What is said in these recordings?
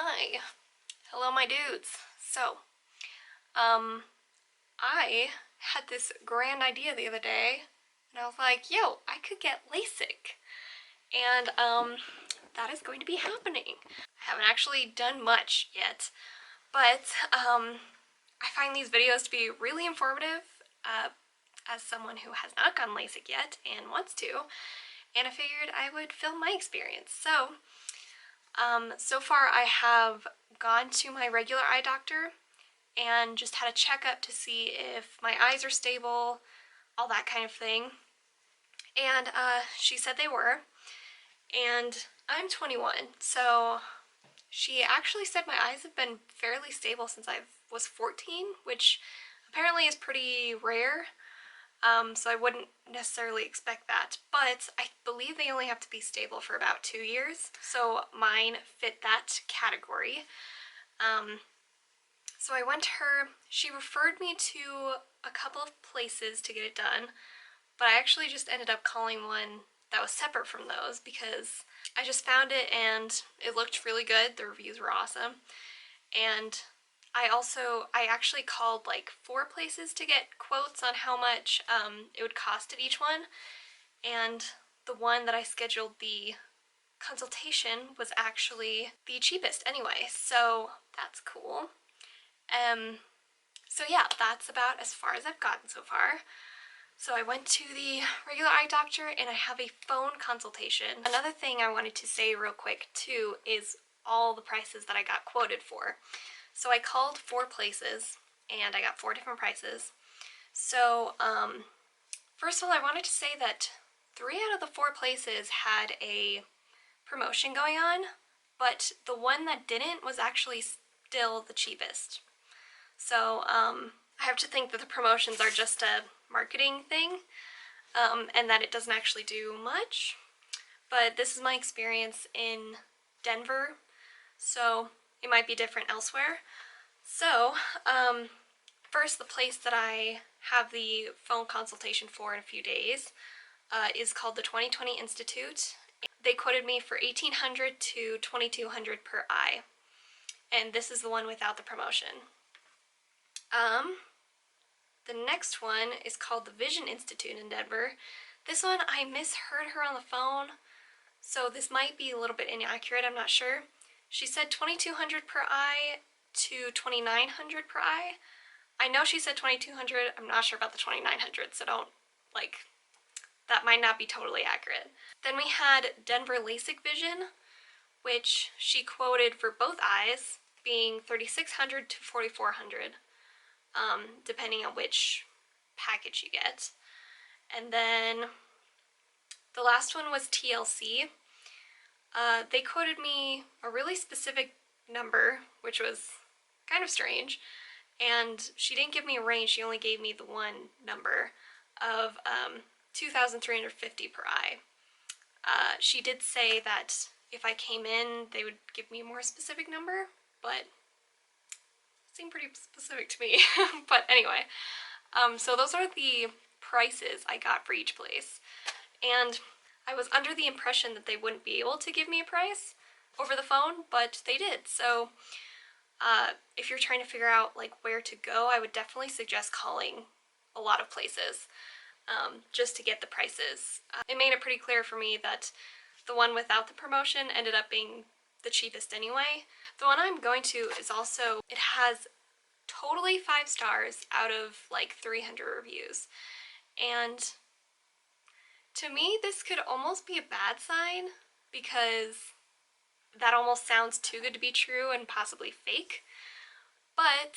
Hi. Hello, my dudes. I had this grand idea the other day, and I was like, yo, I could get LASIK. And, that is going to be happening. I haven't actually done much yet, but, I find these videos to be really informative, as someone who has not gotten LASIK yet and wants to, and I figured I would film my experience. So far I have gone to my regular eye doctor and just had a checkup to see if my eyes are stable, all that kind of thing. And she said they were. And I'm 21, so she actually said my eyes have been fairly stable since I was 14, which apparently is pretty rare. So I wouldn't necessarily expect that, but I believe they only have to be stable for about 2 years, so mine fit that category. So I went to her. She referred me to a couple of places to get it done, but I actually just ended up calling one that was separate from those because I just found it and it looked really good. The reviews were awesome. And I actually called like 4 places to get quotes on how much it would cost at each one, and the one that I scheduled the consultation was actually the cheapest anyway, so that's cool. So yeah, that's about as far as I've gotten so far. So I went to the regular eye doctor and I have a phone consultation. Another thing I wanted to say real quick too is all the prices that I got quoted for. So I called 4 places and I got 4 different prices. So first of all, I wanted to say that 3 out of the 4 places had a promotion going on, but the one that didn't was actually still the cheapest. So I have to think that the promotions are just a marketing thing, and that it doesn't actually do much. But this is my experience in Denver, so it might be different elsewhere. So, first, the place that I have the phone consultation for in a few days is called the 2020 Institute. They quoted me for $1,800 to $2,200 per eye, and this is the one without the promotion. The next one is called the Vision Institute in Denver. This one, I misheard her on the phone, so this might be a little bit inaccurate, I'm not sure. She said $2,200 per eye to $2,900 per eye. I know she said $2,200, I'm not sure about the $2,900, so that might not be totally accurate. Then we had Denver LASIK Vision, which she quoted for both eyes being $3,600 to $4,400. Depending on which package you get. And then the last one was TLC. They quoted me a really specific number, which was kind of strange, and she didn't give me a range, she only gave me the one number of $2,350 per eye. She did say that if I came in, they would give me a more specific number, but seemed pretty specific to me. But anyway, so those are the prices I got for each place, and I was under the impression that they wouldn't be able to give me a price over the phone, but they did. So if you're trying to figure out like where to go, I would definitely suggest calling a lot of places just to get the prices. It made it pretty clear for me that the one without the promotion ended up being the cheapest anyway. The one I'm going to is also, it has totally 5 stars out of like 300 reviews. And to me, this could almost be a bad sign because that almost sounds too good to be true and possibly fake. But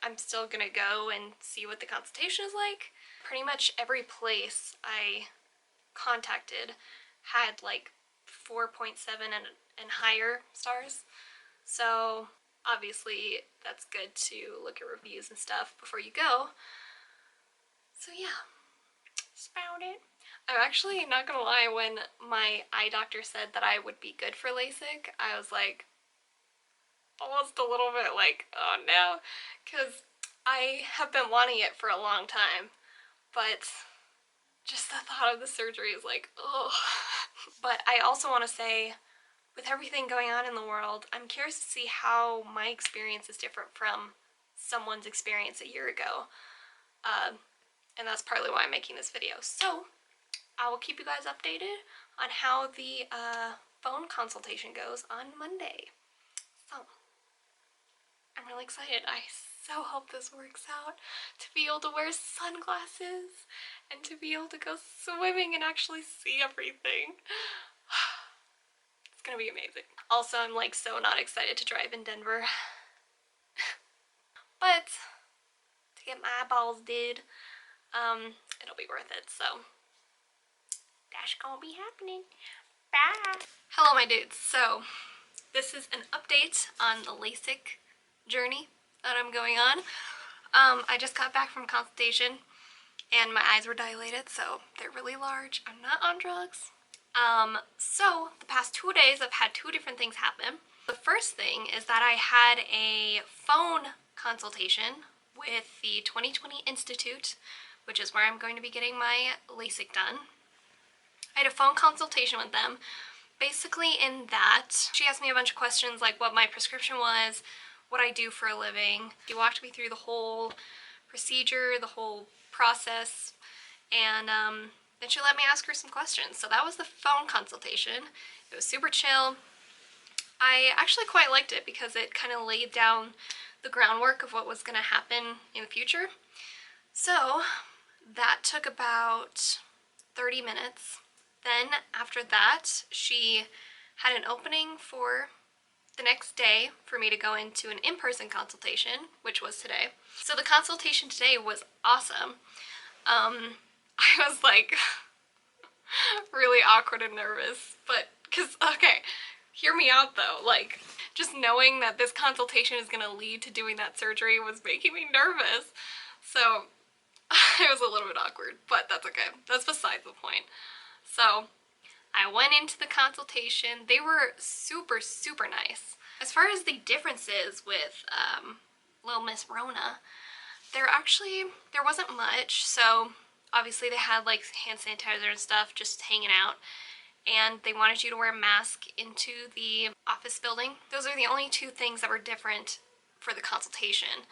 I'm still gonna go and see what the consultation is like. Pretty much every place I contacted had like 4.7 and higher stars. So obviously that's good to look at reviews and stuff before you go. So yeah, that's about it. I'm actually not gonna lie, when my eye doctor said that I would be good for LASIK, I was like almost a little bit like, oh no, because I have been wanting it for a long time, but just the thought of the surgery is like, ugh. But I also want to say, with everything going on in the world, I'm curious to see how my experience is different from someone's experience a year ago. And that's partly why I'm making this video. So I will keep you guys updated on how the phone consultation goes on Monday. So I'm really excited. I so hope this works out, to be able to wear sunglasses and to be able to go swimming and actually see everything. It's gonna be amazing. Also, I'm like so not excited to drive in Denver. But to get my eyeballs did, it'll be worth it, so that's gonna be happening. Bye! Hello my dudes, so this is an update on the LASIK journey that I'm going on. I just got back from consultation and my eyes were dilated, so they're really large. I'm not on drugs. So the past 2 days I've had 2 different things happen. The first thing is that I had a phone consultation with the 2020 Institute, which is where I'm going to be getting my LASIK done. I had a phone consultation with them. Basically in that, she asked me a bunch of questions like what my prescription was, what I do for a living. She walked me through the whole procedure, the whole process, and then she let me ask her some questions. So that was the phone consultation. It was super chill. I actually quite liked it because it kind of laid down the groundwork of what was going to happen in the future. So that took about 30 minutes. Then after that, she had an opening for the next day for me to go into an in-person consultation, which was today. So the consultation today was awesome. I was like really awkward and nervous, but okay, hear me out though, like just knowing that this consultation is gonna lead to doing that surgery was making me nervous. So it was a little bit awkward, but that's okay. That's besides the point. So I went into the consultation. They were super, super nice. As far as the differences with Little Miss Rona, there wasn't much. So obviously they had like hand sanitizer and stuff just hanging out, and they wanted you to wear a mask into the office building. Those are the only 2 things that were different for the consultation.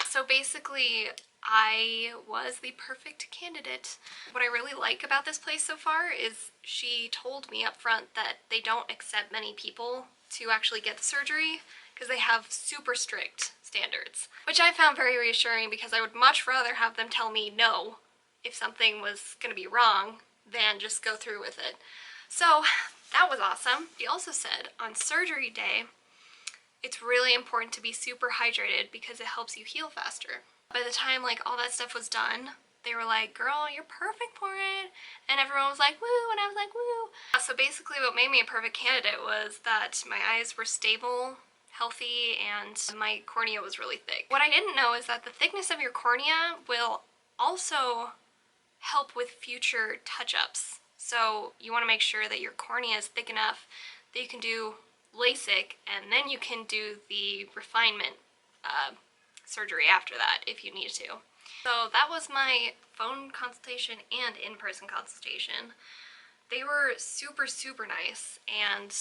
So basically, I was the perfect candidate. What I really like about this place so far is she told me up front that they don't accept many people to actually get the surgery because they have super strict standards, which I found very reassuring because I would much rather have them tell me no if something was going to be wrong than just go through with it. So that was awesome. She also said on surgery day, it's really important to be super hydrated because it helps you heal faster. By the time like all that stuff was done, they were like, girl, you're perfect for it. And everyone was like, woo, and I was like, woo. So basically what made me a perfect candidate was that my eyes were stable, healthy, and my cornea was really thick. What I didn't know is that the thickness of your cornea will also help with future touch-ups. So you want to make sure that your cornea is thick enough that you can do LASIK, and then you can do the refinement surgery after that if you need to. So that was my phone consultation and in-person consultation. They were super, super nice, and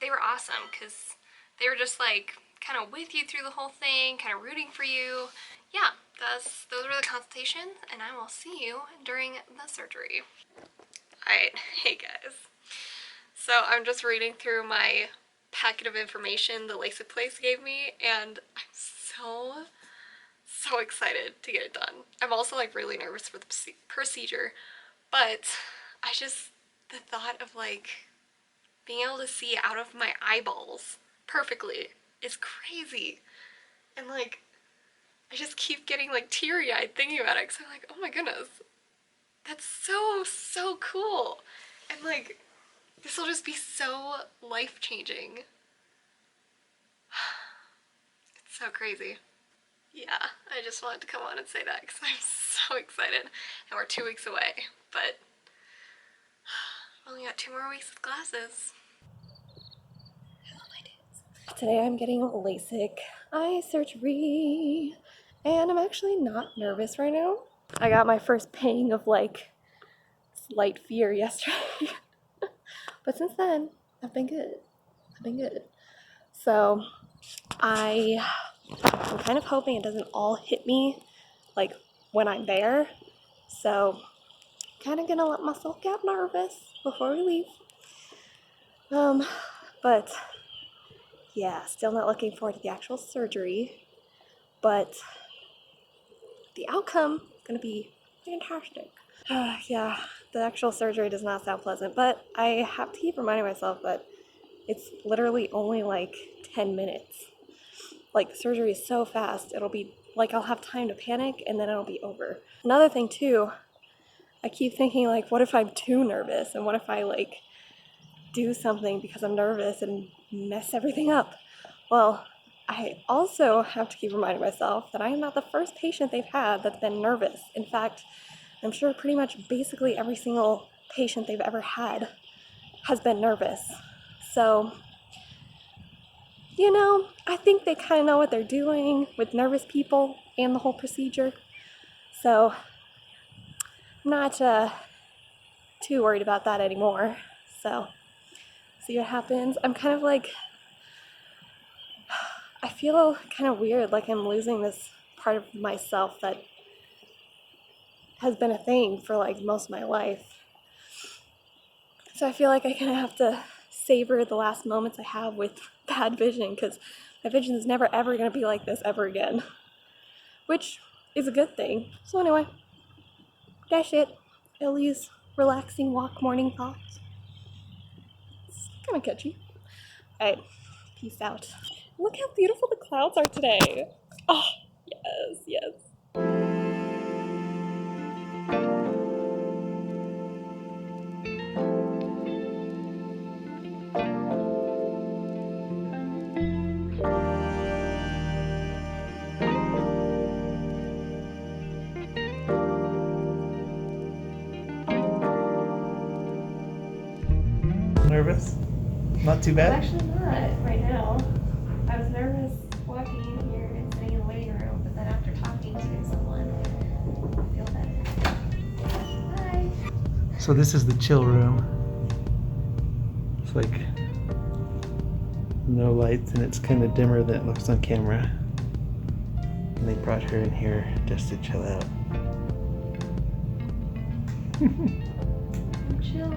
they were awesome because they were just like kind of with you through the whole thing, kind of rooting for you. Yeah, those were the consultations, and I will see you during the surgery. Alright, hey guys. So I'm just reading through my packet of information the LASIK place gave me, and I'm so excited to get it done. I'm also like really nervous for the procedure, but the thought of like being able to see out of my eyeballs perfectly is crazy. And like, I just keep getting like teary-eyed thinking about it because I'm like, oh my goodness, that's so cool. And like, this will just be so life-changing. It's so crazy. Yeah, I just wanted to come on and say that because I'm so excited. And we're 2 weeks away, but I've only got 2 more weeks with glasses. Hello, my dudes. Today I'm getting LASIK eye surgery, and I'm actually not nervous right now. I got my first pang of like slight fear yesterday, but since then, I've been good. I've been good. So I'm kind of hoping it doesn't all hit me like when I'm there. So kind of gonna let myself get nervous before we leave. But yeah, still not looking forward to the actual surgery. But the outcome is gonna be fantastic. Yeah, the actual surgery does not sound pleasant, but I have to keep reminding myself that it's literally only like 10 minutes. Like, the surgery is so fast, it'll be like I'll have time to panic and then it'll be over. Another thing too, I keep thinking like, what if I'm too nervous, and what if I like do something because I'm nervous and mess everything up? Well, I also have to keep reminding myself that I am not the first patient they've had that's been nervous. In fact, I'm sure pretty much basically every single patient they've ever had has been nervous. So, you know, I think they kind of know what they're doing with nervous people and the whole procedure. So, I'm not too worried about that anymore. So, see what happens. I'm kind of like, I feel kind of weird, like I'm losing this part of myself that has been a thing for like most of my life. So I feel like I kind of have to savor the last moments I have with bad vision, because my vision is never ever going to be like this ever again, which is a good thing. So anyway, that's it. Ellie's relaxing walk morning thoughts. It's kind of catchy. Alright, peace out. Look how beautiful the clouds are today. Oh, yes, yes. Nervous? Not too bad? Actually not right now. I was nervous walking in here and sitting in the waiting room, but then after talking to someone, I feel better. Hi. So this is the chill room. It's like no lights and it's kind of dimmer than it looks on camera. And they brought her in here just to chill out. Chill.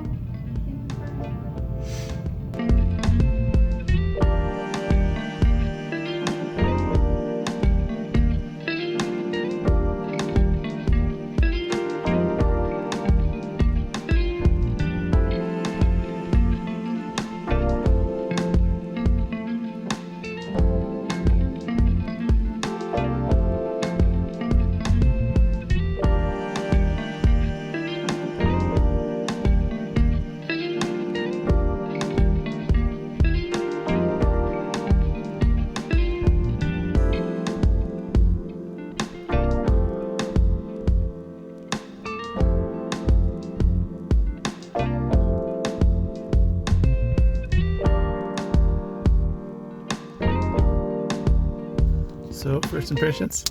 So, first impressions?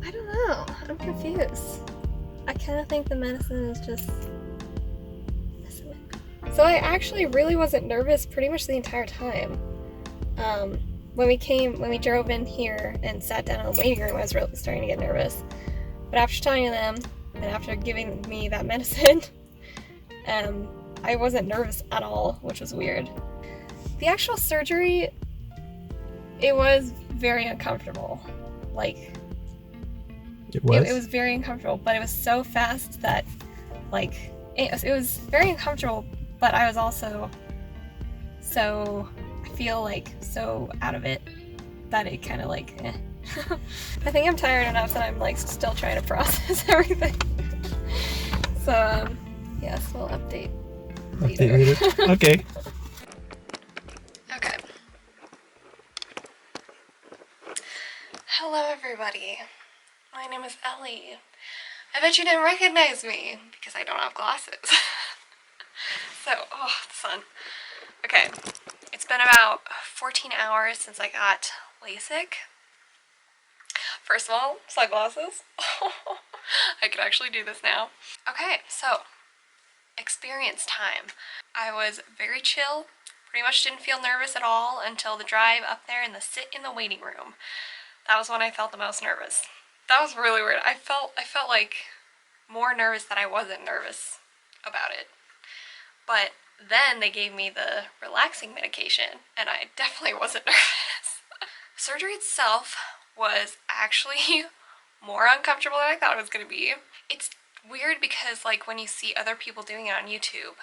I don't know. I'm confused. I kind of think the medicine is just messing with me. So I actually really wasn't nervous pretty much the entire time. When we drove in here and sat down in the waiting room, I was really starting to get nervous. But after talking to them and after giving me that medicine, I wasn't nervous at all, which was weird. The actual surgery, it was very uncomfortable. Like, It was? it was very uncomfortable, but it was so fast that, like, it was very uncomfortable, but I was also so, I feel like so out of it that it kind of like, eh. I think I'm tired enough that I'm like still trying to process everything. So, yes, we'll update later. Update later? Okay. Okay. Hello, everybody. My name is Ellie. I bet you didn't recognize me because I don't have glasses. So, oh, the sun. Okay, it's been about 14 hours since I got LASIK. First of all, sunglasses. I could actually do this now. Okay, so experience time. I was very chill Pretty much didn't feel nervous at all until the drive up there and the sit in the waiting room. That was when I felt the most nervous. That was really weird. I felt like more nervous that I wasn't nervous about it. But then they gave me the relaxing medication, and I definitely wasn't nervous. Surgery itself was actually more uncomfortable than I thought it was going to be. It's weird because like when you see other people doing it on YouTube,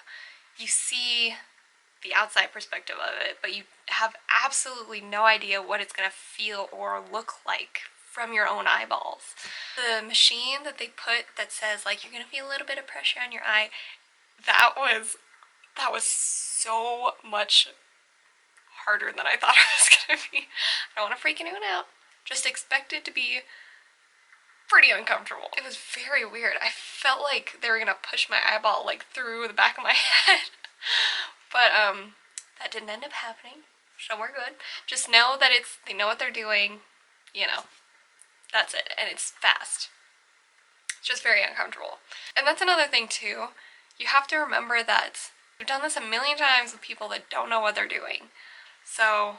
you see the outside perspective of it, but you have absolutely no idea what it's going to feel or look like from your own eyeballs. The machine that they put that says like you're going to feel a little bit of pressure on your eye, that was so much harder than I thought it was going to be. I don't want to freak anyone out. Just expect it to be pretty uncomfortable. It was very weird. I felt like they were going to push my eyeball like through the back of my head. But that didn't end up happening. So we're good. Just know that they know what they're doing, you know. That's it. And it's fast. It's just very uncomfortable. And that's another thing too. You have to remember that we've done this a million times with people that don't know what they're doing. So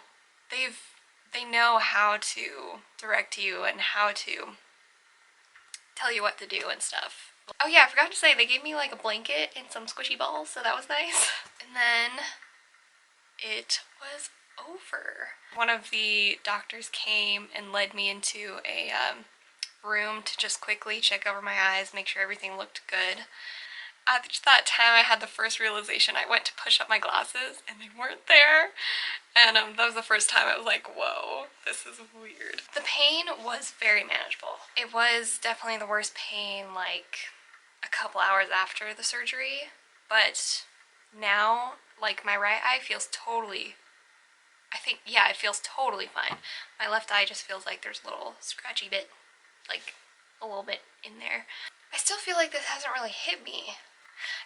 they know how to direct you and how to tell you what to do and stuff. Oh yeah, I forgot to say they gave me like a blanket and some squishy balls, so that was nice. And then it was over. One of the doctors came and led me into a room to just quickly check over my eyes, make sure everything looked good. At that time I had the first realization. I went to push up my glasses and they weren't there. And that was the first time I was like, whoa, this is weird. The pain was very manageable. It was definitely the worst pain like a couple hours after the surgery, but now like my right eye feels totally, it feels totally fine. My left eye just feels like there's a little scratchy bit, like a little bit in there. I still feel like this hasn't really hit me.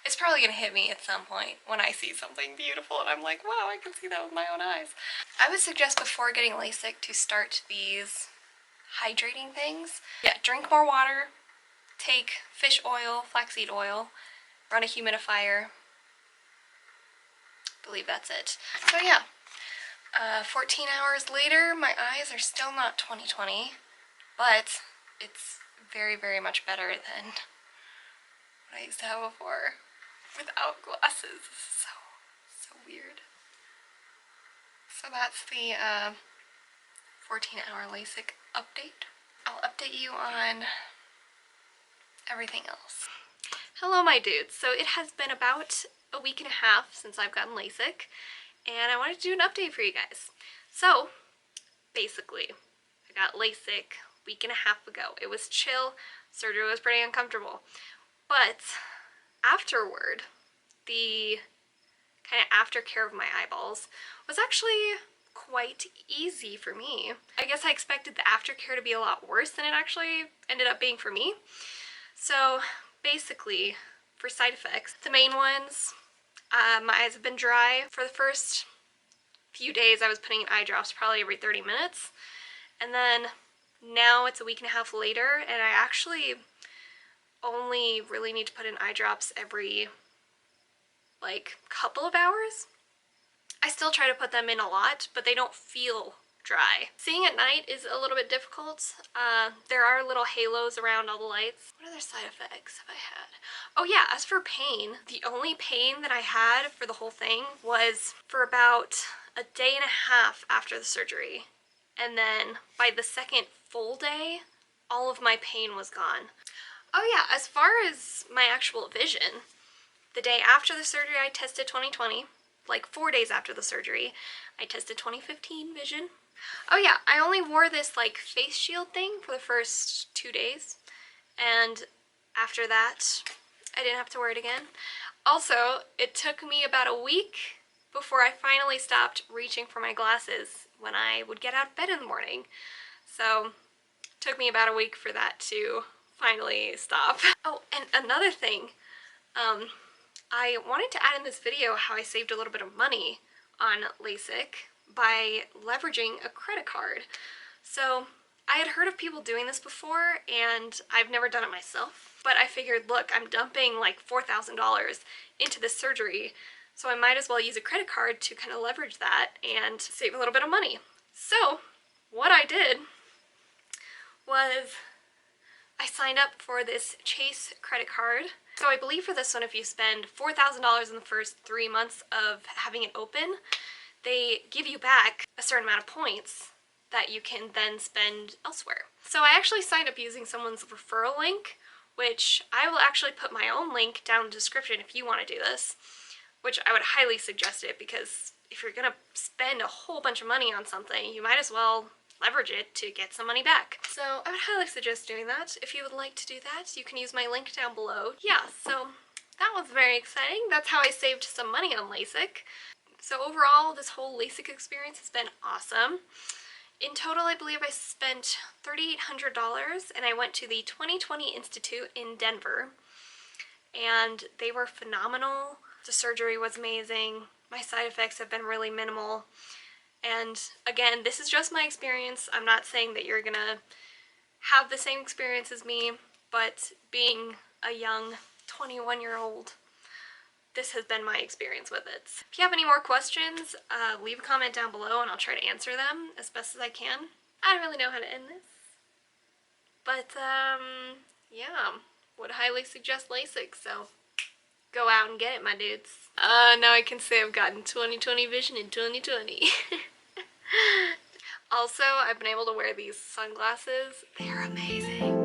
It's probably gonna hit me at some point when I see something beautiful and I'm like, wow, I can see that with my own eyes. I would suggest before getting LASIK to start these hydrating things. Yeah, drink more water, take fish oil, flaxseed oil, run a humidifier. I believe that's it. So yeah, 14 hours later, my eyes are still not 20/20, but it's very, very much better than what I used to have before without glasses. This is so weird. So that's the 14-hour LASIK update. I'll update you on everything else. Hello my dudes. So it has been about a week and a half since I've gotten LASIK, and I wanted to do an update for you guys. So basically, I got LASIK a week and a half ago. It was chill. Surgery was pretty uncomfortable. But afterward, the kind of aftercare of my eyeballs was actually quite easy for me. I guess I expected the aftercare to be a lot worse than it actually ended up being for me. So basically, for side effects, the main ones, my eyes have been dry. For the first few days I was putting in eye drops probably every 30 minutes. And then now it's a week and a half later and I actually only really need to put in eye drops every like couple of hours. I still try to put them in a lot, but they don't feel dry. Seeing at night is a little bit difficult. There are little halos around all the lights. What other side effects have I had? Oh yeah, as for pain, the only pain that I had for the whole thing was for about a day and a half after the surgery. And then by the second full day, all of my pain was gone. Oh yeah, as far as my actual vision, the day after the surgery I tested 20/20. Like 4 days after the surgery, I tested 20/15 vision. Oh yeah, I only wore this like face shield thing for the first 2 days. And after that, I didn't have to wear it again. Also, it took me about a week before I finally stopped reaching for my glasses when I would get out of bed in the morning. So, it took me about a week for that to finally stop. Oh, and another thing, I wanted to add in this video how I saved a little bit of money on LASIK by leveraging a credit card. So I had heard of people doing this before and I've never done it myself, but I figured, look, I'm dumping like $4,000 into this surgery, So I might as well use a credit card to kind of leverage that and save a little bit of money. So what I did was I signed up for this Chase credit card. So I believe for this one, if you spend $4,000 in the first 3 months of having it open, they give you back a certain amount of points that you can then spend elsewhere. So I actually signed up using someone's referral link, which I will actually put my own link down in the description if you want to do this, which I would highly suggest it, because if you're gonna spend a whole bunch of money on something, you might as well leverage it to get some money back. So I would highly suggest doing that. If you would like to do that, you can use my link down below. Yeah, so that was very exciting. That's how I saved some money on LASIK. So overall, this whole LASIK experience has been awesome. In total, I believe I spent $3,800, and I went to the 2020 Institute in Denver, and they were phenomenal. The surgery was amazing. My side effects have been really minimal. And again, this is just my experience. I'm not saying that you're gonna have the same experience as me, but being a young 21-year-old, this has been my experience with it. If you have any more questions, leave a comment down below and I'll try to answer them as best as I can. I don't really know how to end this, but yeah, would highly suggest LASIK, so go out and get it, my dudes. Now I can say I've gotten 20/20 vision in 2020. Also, I've been able to wear these sunglasses. They're amazing.